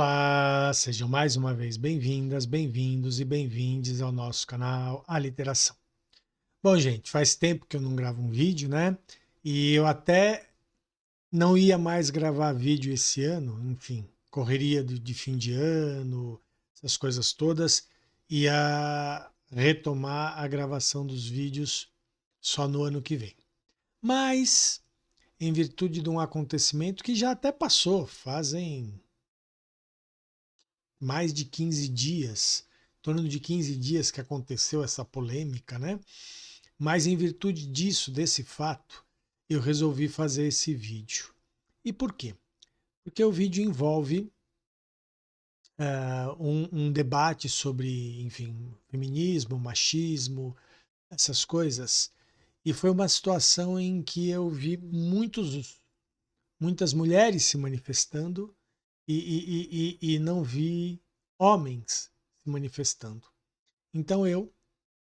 Olá, sejam mais uma vez bem-vindas, bem-vindos e bem-vindes ao nosso canal Aliteração. Bom, gente, faz tempo que eu não gravo um vídeo, né? E eu até não ia mais gravar vídeo esse ano, enfim, correria de fim de ano, essas coisas todas, ia retomar a gravação dos vídeos só no ano que vem. Mas, em virtude de um acontecimento que já até passou, fazem mais de 15 dias, em torno de 15 dias que aconteceu essa polêmica, né? Mas em virtude disso, desse fato, eu resolvi fazer esse vídeo. E por quê? Porque o vídeo envolve um debate sobre, enfim, feminismo, machismo, essas coisas. E foi uma situação em que eu vi muitas mulheres se manifestando e não vi homens se manifestando. Então eu,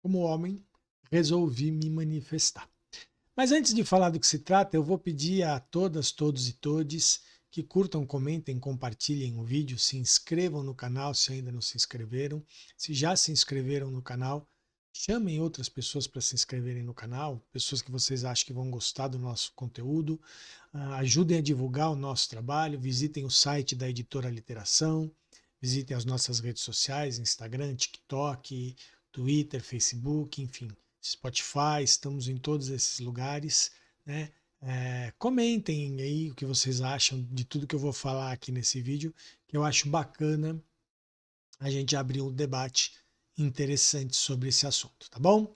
como homem, resolvi me manifestar. Mas antes de falar do que se trata, eu vou pedir a todas, todos e todes que curtam, comentem, compartilhem o vídeo, se inscrevam no canal se ainda não se inscreveram. Se já se inscreveram no canal, chamem outras pessoas para se inscreverem no canal, pessoas que vocês acham que vão gostar do nosso conteúdo. Ajudem a divulgar o nosso trabalho, visitem o site da Editora Literação, visitem as nossas redes sociais, Instagram, TikTok, Twitter, Facebook, enfim, Spotify, estamos em todos esses lugares, né? Comentem aí o que vocês acham de tudo que eu vou falar aqui nesse vídeo, que eu acho bacana a gente abrir um debate interessante sobre esse assunto, tá bom?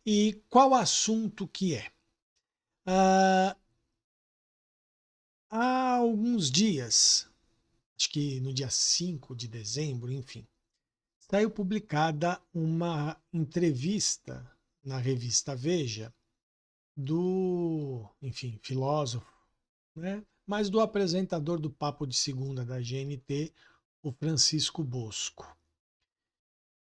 E qual assunto que é? Ah, há alguns dias, acho que no dia 5 de dezembro, enfim, saiu publicada uma entrevista na revista Veja do, enfim, filósofo, né? Mas do apresentador do Papo de Segunda da GNT, o Francisco Bosco.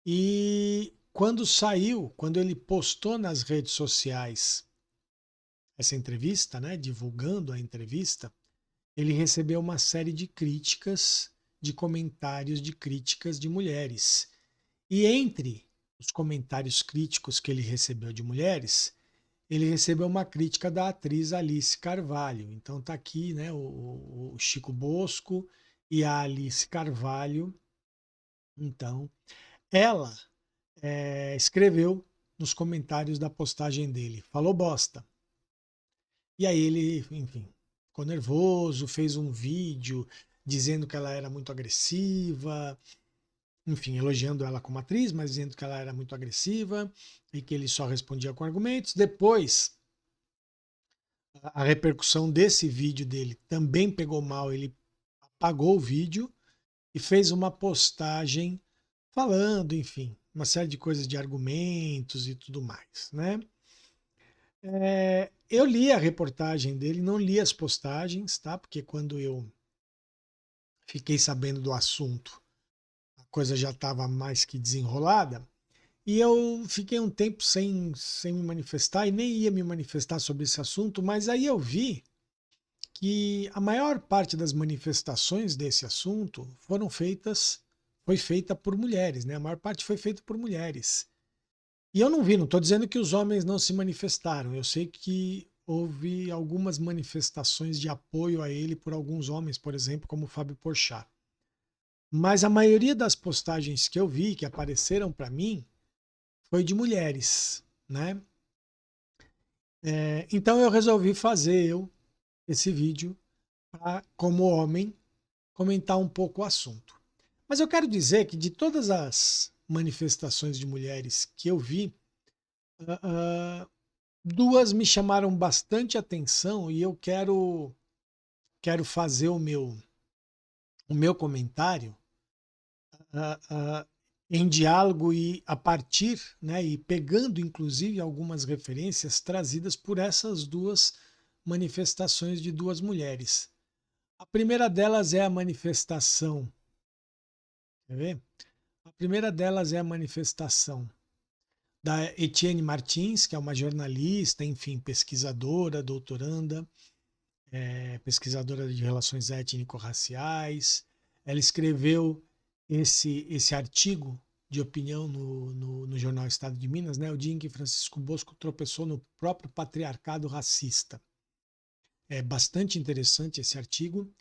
E quando saiu, quando ele postou nas redes sociais essa entrevista, né, divulgando a entrevista, ele recebeu uma série de críticas, de comentários de críticas de mulheres. E entre os comentários críticos que ele recebeu de mulheres, ele recebeu uma crítica da atriz Alice Carvalho. Então tá aqui, né, o Chico Bosco e a Alice Carvalho. Então, ela escreveu nos comentários da postagem dele, falou bosta. E aí ele, enfim, ficou nervoso, fez um vídeo dizendo que ela era muito agressiva, enfim, elogiando ela como atriz, mas dizendo que ela era muito agressiva e que ele só respondia com argumentos. Depois, a repercussão desse vídeo dele também pegou mal, ele apagou o vídeo e fez uma postagem falando, enfim, uma série de coisas de argumentos e tudo mais, né? Eu li a reportagem dele, não li as postagens, tá? Porque quando eu fiquei sabendo do assunto, a coisa já estava mais que desenrolada. E eu fiquei um tempo sem me manifestar e nem ia me manifestar sobre esse assunto, mas aí eu vi que a maior parte das manifestações desse assunto foi feita por mulheres, né? A maior parte foi feita por mulheres. E eu não vi, não estou dizendo que os homens não se manifestaram. Eu sei que houve algumas manifestações de apoio a ele por alguns homens, por exemplo, como o Fábio Porchat. Mas a maioria das postagens que eu vi, que apareceram para mim, foi de mulheres, né? Então eu resolvi fazer esse vídeo para, como homem, comentar um pouco o assunto. Mas eu quero dizer que de todas as manifestações de mulheres que eu vi, uh, duas me chamaram bastante atenção e eu quero fazer o meu comentário uh, em diálogo e a partir, né, e pegando inclusive algumas referências trazidas por essas duas manifestações de duas mulheres. A primeira delas é a manifestação, quer ver? A primeira delas é a manifestação da Etienne Martins, que é uma jornalista, enfim, pesquisadora, doutoranda, pesquisadora de relações étnico-raciais, Ela escreveu esse artigo de opinião no jornal Estado de Minas, né? O dia em que Francisco Bosco tropeçou no próprio patriarcado racista. É bastante interessante esse artigo.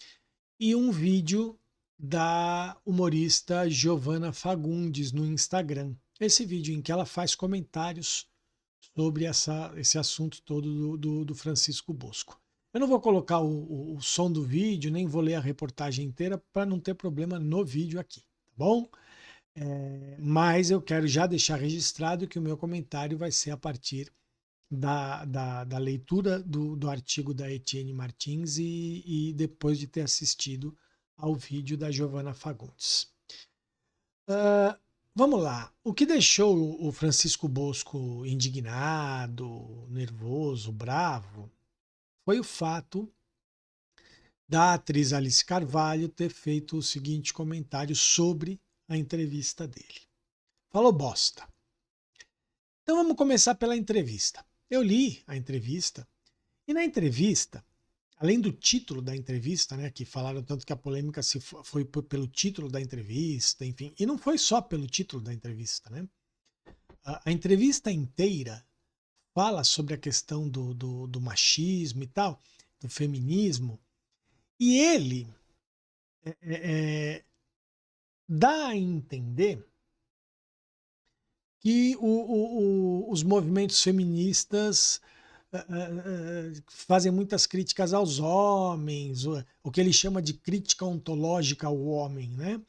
E um vídeo da humorista Giovanna Fagundes no Instagram. Esse vídeo em que ela faz comentários sobre esse assunto todo do Francisco Bosco. Eu não vou colocar o som do vídeo, nem vou ler a reportagem inteira para não ter problema no vídeo aqui, tá bom? Mas eu quero já deixar registrado que o meu comentário vai ser a partir da leitura do artigo da Etienne Martins e depois de ter assistido ao vídeo da Giovanna Fagundes. Vamos lá. O que deixou o Francisco Bosco indignado, nervoso, bravo, foi o fato da atriz Alice Carvalho ter feito o seguinte comentário sobre a entrevista dele. Falou bosta. Então vamos começar pela entrevista. Eu li a entrevista e na entrevista, além do título da entrevista, né, que falaram tanto que a polêmica foi pelo título da entrevista, enfim, e não foi só pelo título da entrevista, né? A entrevista inteira fala sobre a questão do machismo e tal, do feminismo, e ele dá a entender que os movimentos feministas fazem muitas críticas aos homens, o que ele chama de crítica ontológica ao homem, né?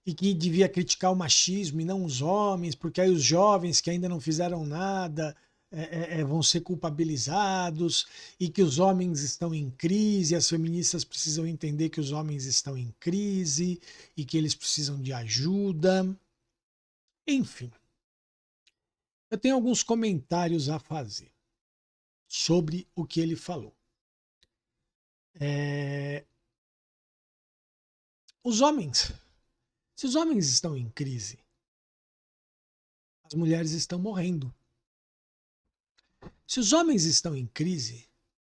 E que devia criticar o machismo e não os homens, porque aí os jovens que ainda não fizeram nada vão ser culpabilizados, e que os homens estão em crise, as feministas precisam entender que os homens estão em crise e que eles precisam de ajuda. Enfim, eu tenho alguns comentários a fazer sobre o que ele falou. Os homens, se os homens estão em crise, as mulheres estão morrendo. Se os homens estão em crise,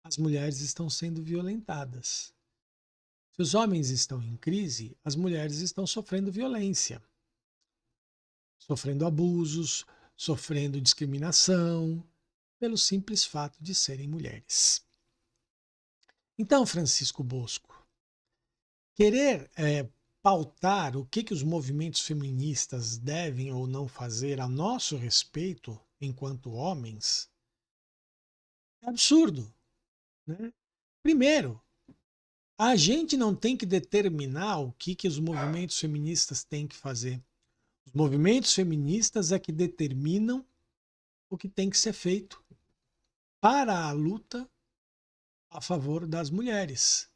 as mulheres estão sendo violentadas. Se os homens estão em crise, as mulheres estão sofrendo violência, sofrendo abusos, sofrendo discriminação, pelo simples fato de serem mulheres. Então, Francisco Bosco, querer pautar o que os movimentos feministas devem ou não fazer a nosso respeito, enquanto homens, é absurdo, né? Primeiro, a gente não tem que determinar o que os movimentos feministas têm que fazer. Os movimentos feministas é que determinam o que tem que ser feito para a luta a favor das mulheres.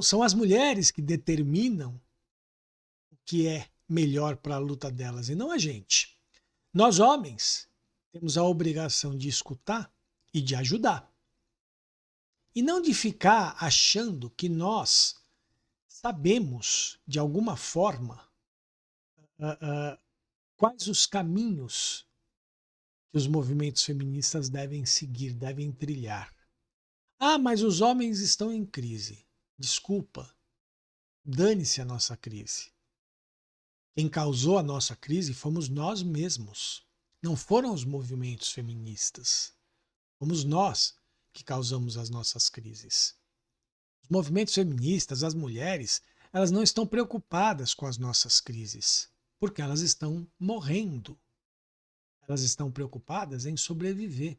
São as mulheres que determinam o que é melhor para a luta delas e não a gente. Nós, homens, temos a obrigação de escutar e de ajudar. E não de ficar achando que nós sabemos, de alguma forma, quais os caminhos que os movimentos feministas devem seguir, devem trilhar. Ah, mas os homens estão em crise. Desculpa, dane-se a nossa crise. Quem causou a nossa crise fomos nós mesmos. Não foram os movimentos feministas. Fomos nós que causamos as nossas crises. Os movimentos feministas, as mulheres, elas não estão preocupadas com as nossas crises, porque elas estão morrendo. Elas estão preocupadas em sobreviver.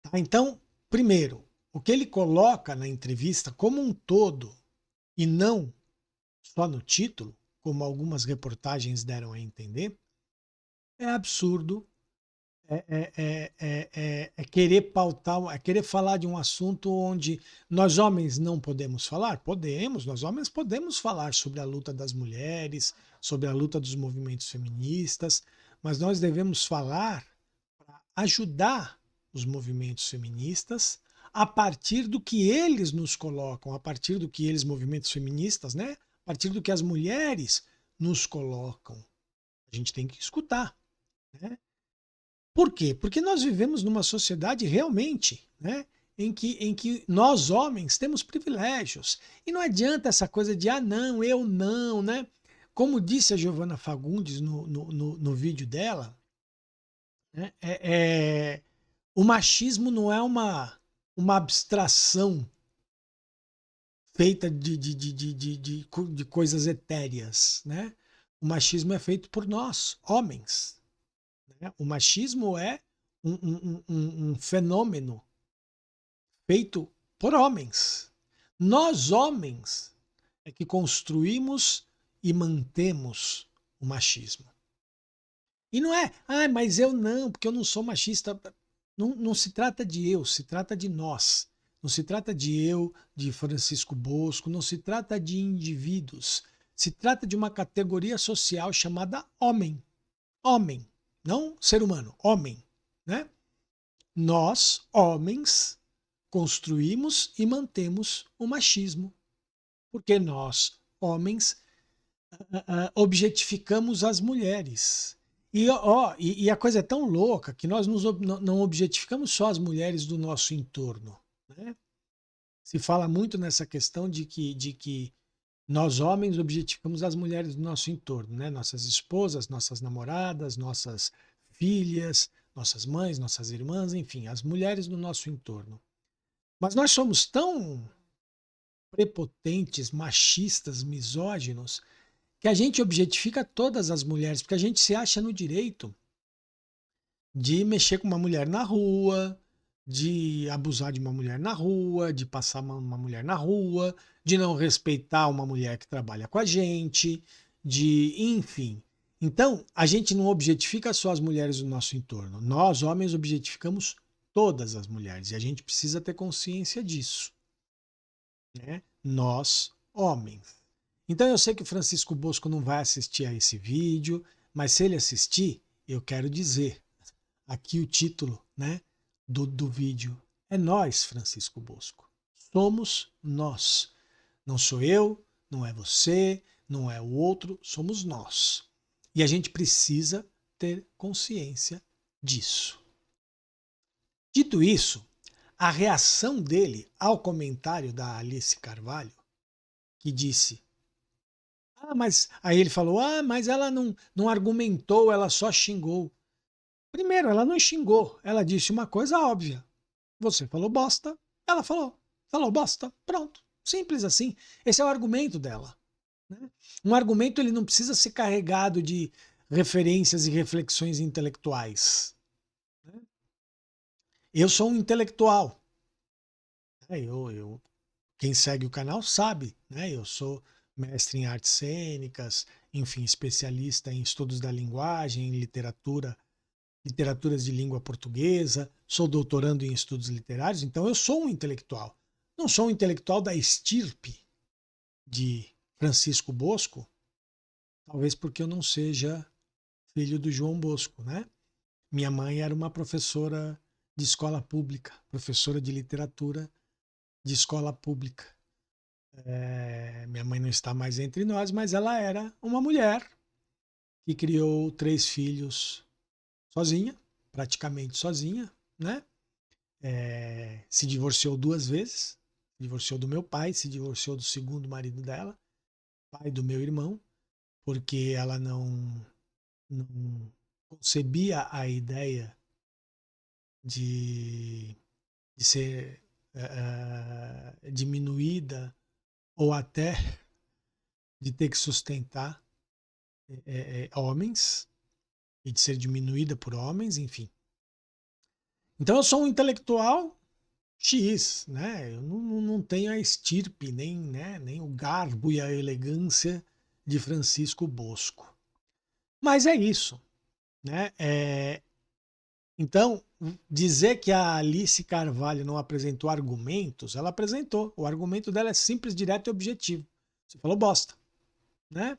Tá? Então, primeiro, o que ele coloca na entrevista como um todo, e não só no título, como algumas reportagens deram a entender, é absurdo, é querer pautar, é querer falar de um assunto onde nós homens não podemos falar. Podemos, nós homens podemos falar sobre a luta das mulheres, sobre a luta dos movimentos feministas, mas nós devemos falar para ajudar os movimentos feministas a partir do que eles nos colocam, a partir do que eles, movimentos feministas, né? A partir do que as mulheres nos colocam. A gente tem que escutar, né? Por quê? Porque nós vivemos numa sociedade realmente, né, em que nós homens temos privilégios. E não adianta essa coisa de, não, eu não, né? Como disse a Giovana Fagundes no vídeo dela, né? O machismo não é uma abstração feita de coisas etéreas, né? O machismo é feito por nós, homens. Né? O machismo é um fenômeno feito por homens. Nós, homens, é que construímos e mantemos o machismo. E não é, mas eu não, porque eu não sou machista. Não, não se trata de eu, se trata de nós. Não se trata de eu, de Francisco Bosco, não se trata de indivíduos. Se trata de uma categoria social chamada homem. Homem, não ser humano, homem. Né? Nós, homens, construímos e mantemos o machismo. Porque nós, homens, objetificamos as mulheres. E a coisa é tão louca que nós não objetificamos só as mulheres do nosso entorno. Né? Se fala muito nessa questão de que nós, homens, objetificamos as mulheres do nosso entorno, né? Nossas esposas, nossas namoradas, nossas filhas, nossas mães, nossas irmãs, enfim, as mulheres do nosso entorno. Mas nós somos tão prepotentes, machistas, misóginos, que a gente objetifica todas as mulheres, porque a gente se acha no direito de mexer com uma mulher na rua, de abusar de uma mulher na rua, de passar uma mulher na rua, de não respeitar uma mulher que trabalha com a gente, enfim. Então, a gente não objetifica só as mulheres do nosso entorno. Nós, homens, objetificamos todas as mulheres e a gente precisa ter consciência disso. Né? Nós, homens. Então eu sei que o Francisco Bosco não vai assistir a esse vídeo, mas se ele assistir, eu quero dizer aqui o título, né, do vídeo. É nós, Francisco Bosco. Somos nós. Não sou eu, não é você, não é o outro, somos nós. E a gente precisa ter consciência disso. Dito isso, a reação dele ao comentário da Alice Carvalho, que disse: mas aí ele falou: mas ela não argumentou, ela só xingou. Primeiro, ela não xingou, ela disse uma coisa óbvia. Você falou bosta, ela falou bosta, pronto. Simples assim. Esse é o argumento dela. Né? Um argumento ele não precisa ser carregado de referências e reflexões intelectuais. Né? Eu sou um intelectual. Quem segue o canal sabe, né? Eu sou mestre em artes cênicas, enfim, especialista em estudos da linguagem, em literaturas de língua portuguesa, sou doutorando em estudos literários, então eu sou um intelectual. Não sou um intelectual da estirpe de Francisco Bosco, talvez porque eu não seja filho do João Bosco, né? Minha mãe era uma professora de escola pública, professora de literatura de escola pública. Minha mãe não está mais entre nós, mas ela era uma mulher que criou 3 filhos sozinha, praticamente sozinha, né? Se divorciou 2 vezes, divorciou do meu pai, se divorciou do segundo marido dela, pai do meu irmão, porque ela não concebia a ideia de ser diminuída ou até de ter que sustentar homens e de ser diminuída por homens, enfim. Então eu sou um intelectual X, né? Eu não tenho a estirpe, nem o garbo e a elegância de Francisco Bosco. Mas é isso, né? Então, dizer que a Alice Carvalho não apresentou argumentos, ela apresentou. O argumento dela é simples, direto e objetivo. Você falou bosta, né?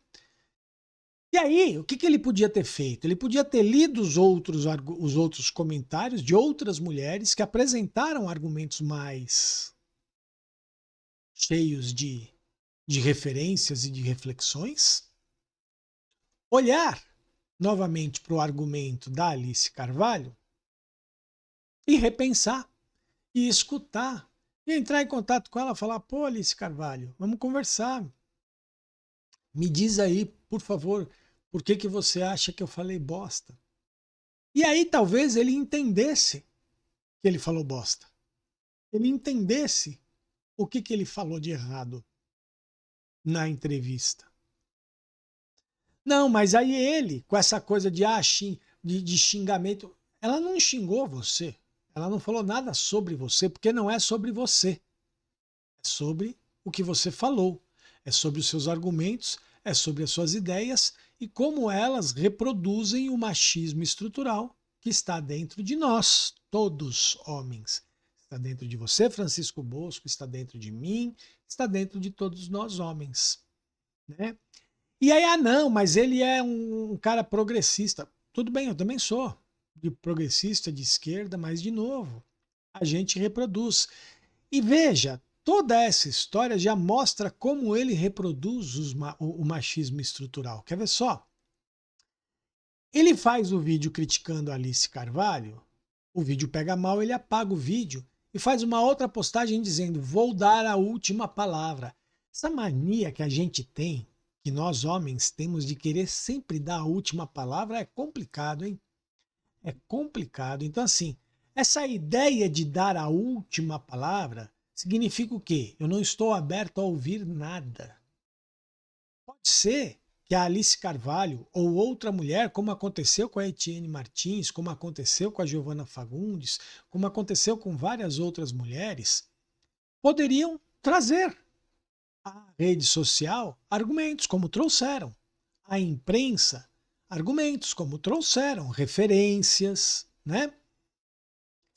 E aí, o que ele podia ter feito? Ele podia ter lido os outros comentários de outras mulheres que apresentaram argumentos mais cheios de referências e de reflexões, olhar novamente para o argumento da Alice Carvalho e repensar e escutar. E entrar em contato com ela e falar: pô, Alice Carvalho, vamos conversar. Me diz aí, por favor, por que que você acha que eu falei bosta? E aí talvez ele entendesse que ele falou bosta. Ele entendesse o que que ele falou de errado na entrevista. Não, mas aí ele, com essa coisa de, de xingamento, ela não xingou você. Ela não falou nada sobre você, porque não é sobre você. É sobre o que você falou. É sobre os seus argumentos, é sobre as suas ideias e como elas reproduzem o machismo estrutural que está dentro de nós, todos homens. Está dentro de você, Francisco Bosco, está dentro de mim, está dentro de todos nós homens, né? E aí, não, mas ele é um cara progressista. Tudo bem, eu também sou de progressista, de esquerda, mas de novo, a gente reproduz. E veja, toda essa história já mostra como ele reproduz o machismo estrutural. Quer ver só? Ele faz o vídeo criticando a Alice Carvalho, o vídeo pega mal, ele apaga o vídeo e faz uma outra postagem dizendo: vou dar a última palavra. Essa mania que a gente tem, que nós homens temos de querer sempre dar a última palavra, é complicado, hein? É complicado. Então, assim, essa ideia de dar a última palavra significa o quê? Eu não estou aberto a ouvir nada. Pode ser que a Alice Carvalho ou outra mulher, como aconteceu com a Etienne Martins, como aconteceu com a Giovana Fagundes, como aconteceu com várias outras mulheres, poderiam trazer à rede social argumentos, como trouxeram. À imprensa, argumentos, como trouxeram, referências, né?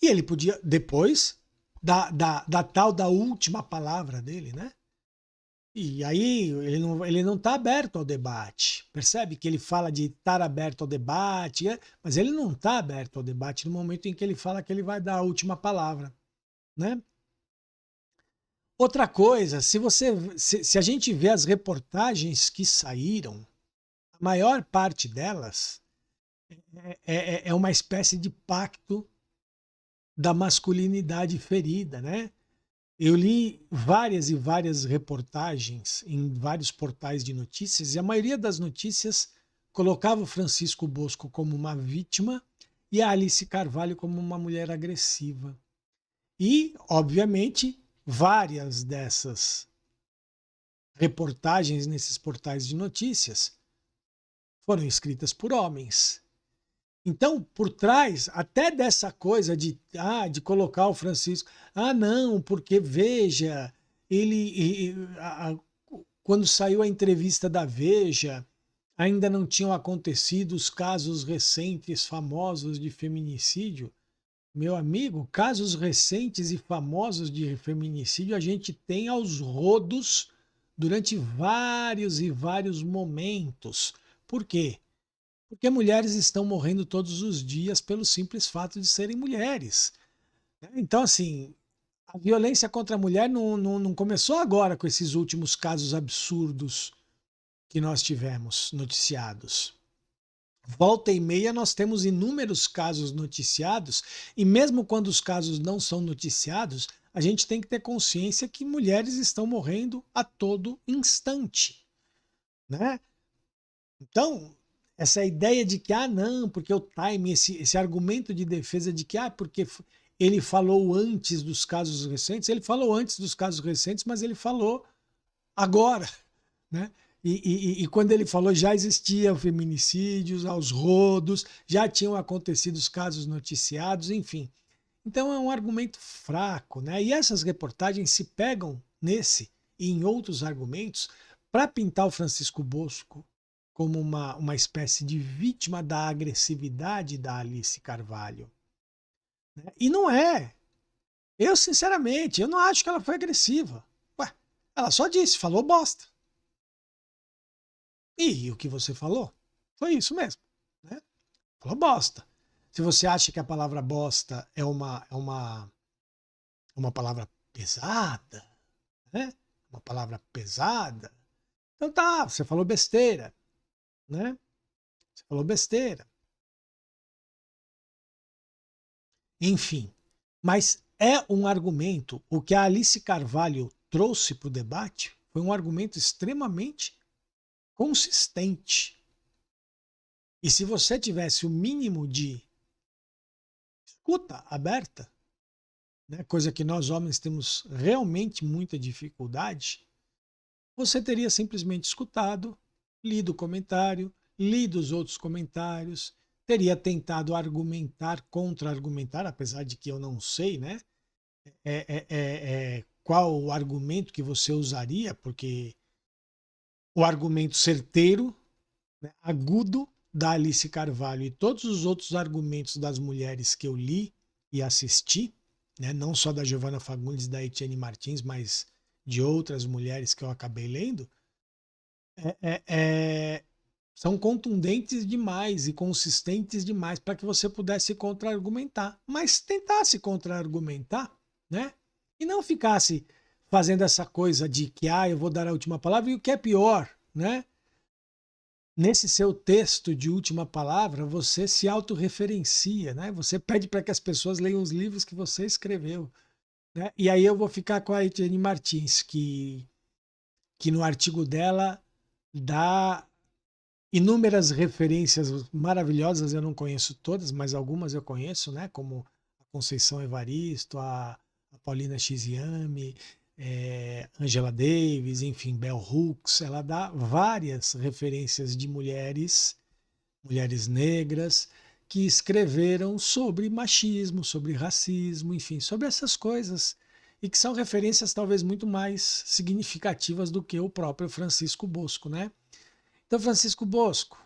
E ele podia, depois da tal da última palavra dele, né? E aí ele não está aberto ao debate. Percebe que ele fala de estar aberto ao debate, mas ele não está aberto ao debate no momento em que ele fala que ele vai dar a última palavra, né? Outra coisa, se a gente vê as reportagens que saíram, a maior parte delas é uma espécie de pacto da masculinidade ferida, né? Eu li várias e várias reportagens em vários portais de notícias e a maioria das notícias colocava o Francisco Bosco como uma vítima e a Alice Carvalho como uma mulher agressiva. E, obviamente, várias dessas reportagens nesses portais de notícias foram escritas por homens. Então, por trás até dessa coisa de colocar o Francisco, não, porque veja, quando saiu a entrevista da Veja, ainda não tinham acontecido os casos recentes famosos de feminicídio. Meu amigo, casos recentes e famosos de feminicídio a gente tem aos rodos durante vários e vários momentos. Por quê? Porque mulheres estão morrendo todos os dias pelo simples fato de serem mulheres. Então, assim, a violência contra a mulher não começou agora com esses últimos casos absurdos que nós tivemos noticiados. Volta e meia nós temos inúmeros casos noticiados, e mesmo quando os casos não são noticiados, a gente tem que ter consciência que mulheres estão morrendo a todo instante, né? Então, essa ideia de que, não, porque o time, esse argumento de defesa de que, porque ele falou antes dos casos recentes, ele falou antes dos casos recentes, mas ele falou agora, né? E quando ele falou, já existiam feminicídios aos rodos, já tinham acontecido os casos noticiados, enfim. Então é um argumento fraco, né? E essas reportagens se pegam nesse e em outros argumentos para pintar o Francisco Bosco como uma espécie de vítima da agressividade da Alice Carvalho, né? E não é. Eu, sinceramente, eu não acho que ela foi agressiva. Ué, ela só disse, falou bosta. E o que você falou foi isso mesmo, né? Falou bosta. Se você acha que a palavra bosta é uma palavra pesada, né? Uma palavra pesada, então tá, você falou besteira, né? Você falou besteira. Enfim, mas é um argumento, o que a Alice Carvalho trouxe para o debate foi um argumento extremamente consistente. E se você tivesse o mínimo de escuta aberta, né, coisa que nós homens temos realmente muita dificuldade, você teria simplesmente escutado, lido o comentário, lido os outros comentários, teria tentado argumentar, contra-argumentar, apesar de que eu não sei, né? Qual o argumento que você usaria, porque o argumento certeiro, né, agudo da Alice Carvalho e todos os outros argumentos das mulheres que eu li e assisti, né, não só da Giovanna Fagundes e da Etienne Martins, mas de outras mulheres que eu acabei lendo, é, é, é, são contundentes demais e consistentes demais para que você pudesse contra-argumentar. Mas tentasse contra-argumentar, né? E não ficasse fazendo essa coisa de que eu vou dar a última palavra, e o que é pior, né? Nesse seu texto de última palavra, você se autorreferencia, né? Você pede para que as pessoas leiam os livros que você escreveu, né? E aí eu vou ficar com a Etienne Martins, que no artigo dela dá inúmeras referências maravilhosas, eu não conheço todas, mas algumas eu conheço, né? Como a Conceição Evaristo, a Paulina Chiziane, Angela Davis, enfim, Bell Hooks. Ela dá várias referências de mulheres, mulheres negras, que escreveram sobre machismo, sobre racismo, enfim, sobre essas coisas. E que são referências talvez muito mais significativas do que o próprio Francisco Bosco, né? Então, Francisco Bosco,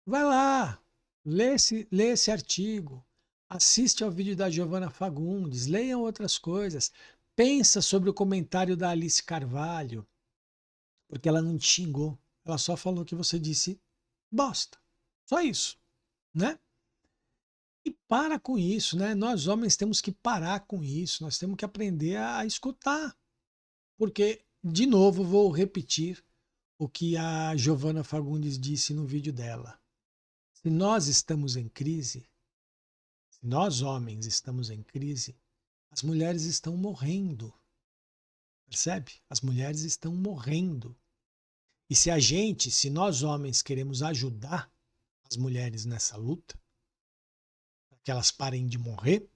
vai lá, lê esse artigo, assiste ao vídeo da Giovanna Fagundes, leiam outras coisas, pensa sobre o comentário da Alice Carvalho, porque ela não te xingou, ela só falou que você disse bosta. Só isso, né? E para com isso, né? Nós homens temos que parar com isso, nós temos que aprender a escutar, porque, de novo, vou repetir o que a Giovanna Fagundes disse no vídeo dela. Se nós estamos em crise, se nós homens estamos em crise, as mulheres estão morrendo. Percebe? As mulheres estão morrendo. E se nós homens queremos ajudar as mulheres nessa luta, para que elas parem de morrer,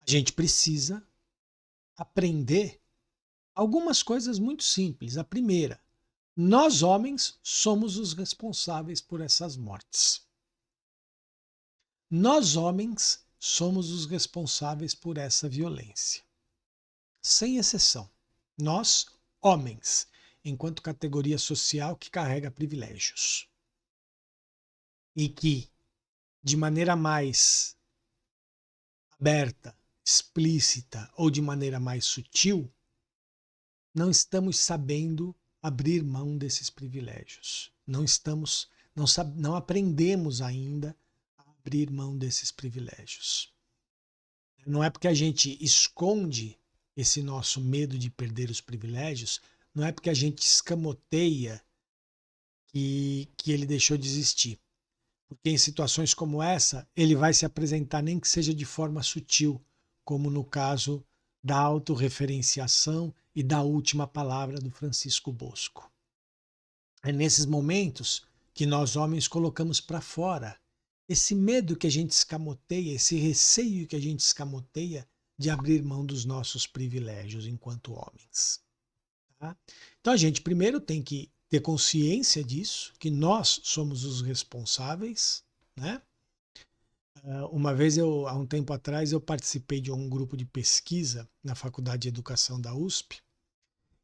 a gente precisa aprender algumas coisas muito simples. A primeira, nós homens somos os responsáveis por essas mortes. Nós homens somos os responsáveis por essa violência. Sem exceção. Nós, homens, enquanto categoria social que carrega privilégios. E que, de maneira mais aberta, explícita ou de maneira mais sutil, não estamos sabendo abrir mão desses privilégios. Não aprendemos ainda a abrir mão desses privilégios. Não é porque a gente esconde esse nosso medo de perder os privilégios, não é porque a gente escamoteia que ele deixou de existir. Porque em situações como essa, ele vai se apresentar nem que seja de forma sutil, como no caso da autorreferenciação e da última palavra do Francisco Bosco. É nesses momentos que nós homens colocamos para fora esse medo que a gente escamoteia, esse receio que a gente escamoteia de abrir mão dos nossos privilégios enquanto homens. Tá? Então a gente primeiro tem que ter consciência disso, que nós somos os responsáveis, né? Uma vez, há um tempo atrás, eu participei de um grupo de pesquisa na Faculdade de Educação da USP,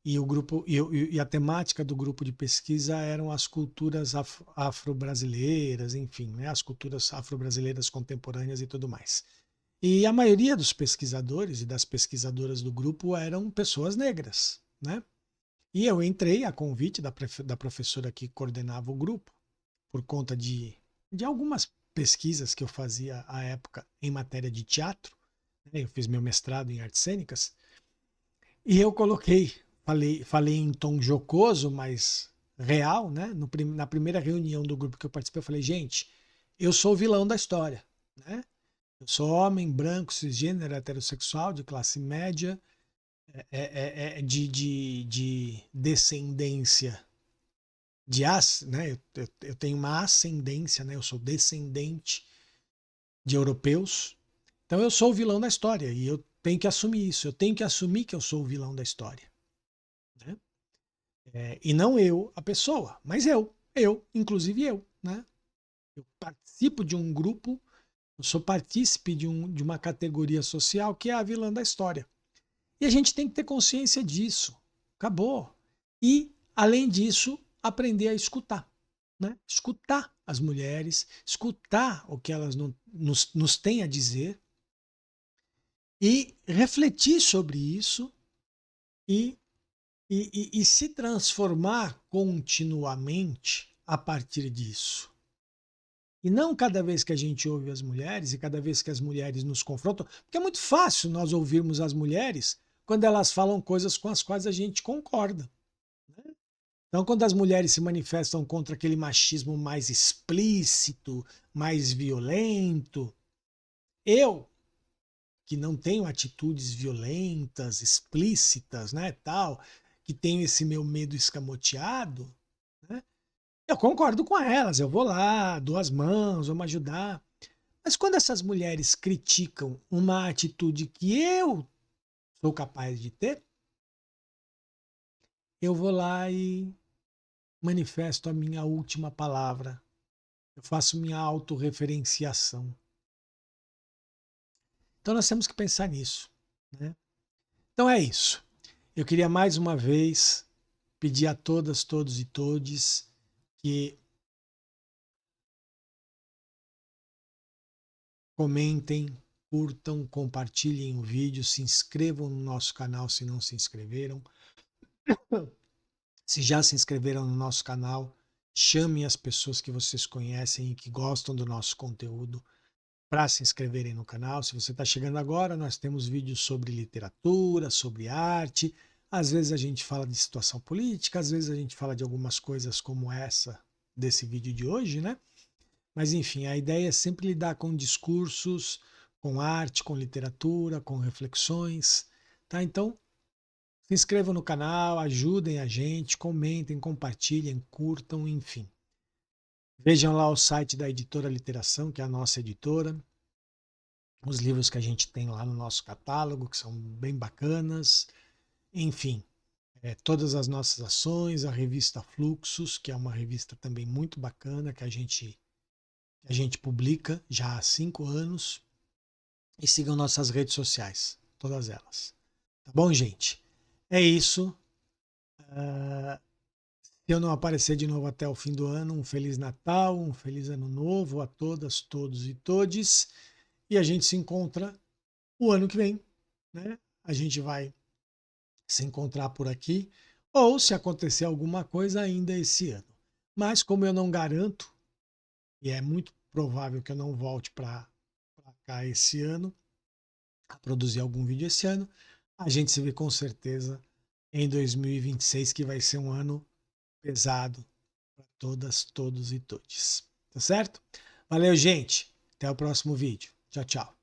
e o grupo e a temática do grupo de pesquisa eram as culturas afro-brasileiras, enfim, né, as culturas afro-brasileiras contemporâneas e tudo mais. E a maioria dos pesquisadores e das pesquisadoras do grupo eram pessoas negras, né? E eu entrei a convite da professora que coordenava o grupo, por conta de algumas pesquisas que eu fazia à época em matéria de teatro, né? Eu fiz meu mestrado em artes cênicas, e eu falei em tom jocoso, mas real, né? Na primeira reunião do grupo que eu participei, eu falei, gente, eu sou o vilão da história, né? Eu sou homem, branco, cisgênero, heterossexual, de classe média, de descendência né? Eu tenho uma ascendência, né? Eu sou descendente de europeus. Então eu sou o vilão da história e eu tenho que assumir isso. Eu tenho que assumir que eu sou o vilão da história, né? E não eu, a pessoa, mas inclusive eu, né? Eu participo de um grupo, eu sou partícipe de uma categoria social que é a vilã da história. E a gente tem que ter consciência disso. Acabou. E, além disso, aprender a escutar. Né? Escutar as mulheres, escutar o que elas nos têm a dizer e refletir sobre isso e, e se transformar continuamente a partir disso. E não cada vez que a gente ouve as mulheres e cada vez que as mulheres nos confrontam, porque é muito fácil nós ouvirmos as mulheres quando elas falam coisas com as quais a gente concorda. Né? Então, quando as mulheres se manifestam contra aquele machismo mais explícito, mais violento, eu, que não tenho atitudes violentas, explícitas, né, tal, que tenho esse meu medo escamoteado, né, eu concordo com elas, eu vou lá, dou as mãos, vamos ajudar. Mas quando essas mulheres criticam uma atitude que eu sou capaz de ter, eu vou lá e manifesto a minha última palavra. Eu faço minha autorreferenciação. Então nós temos que pensar nisso, né? Então é isso. Eu queria mais uma vez pedir a todas, todos e todes que comentem, curtam, compartilhem o vídeo, se inscrevam no nosso canal se não se inscreveram. Se já se inscreveram no nosso canal, chamem as pessoas que vocês conhecem e que gostam do nosso conteúdo para se inscreverem no canal. Se você está chegando agora, nós temos vídeos sobre literatura, sobre arte. Às vezes a gente fala de situação política, às vezes a gente fala de algumas coisas como essa desse vídeo de hoje, né? Mas enfim, a ideia é sempre lidar com discursos, com arte, com literatura, com reflexões, tá? Então, se inscrevam no canal, ajudem a gente, comentem, compartilhem, curtam, enfim. Vejam lá o site da Editora Literação, que é a nossa editora, os livros que a gente tem lá no nosso catálogo, que são bem bacanas, enfim, todas as nossas ações, a revista Fluxos, que é uma revista também muito bacana, que a gente publica já há 5 anos, e sigam nossas redes sociais, todas elas. Tá bom, gente? É isso. Se eu não aparecer de novo até o fim do ano, um Feliz Natal, um Feliz Ano Novo a todas, todos e todes. E a gente se encontra o ano que vem, né? A gente vai se encontrar por aqui, ou se acontecer alguma coisa ainda esse ano. Mas como eu não garanto, e é muito provável que eu não volte para cá esse ano, a produzir algum vídeo esse ano, a gente se vê com certeza em 2026, que vai ser um ano pesado para todas, todos e todes. Tá certo? Valeu, gente. Até o próximo vídeo. Tchau, tchau.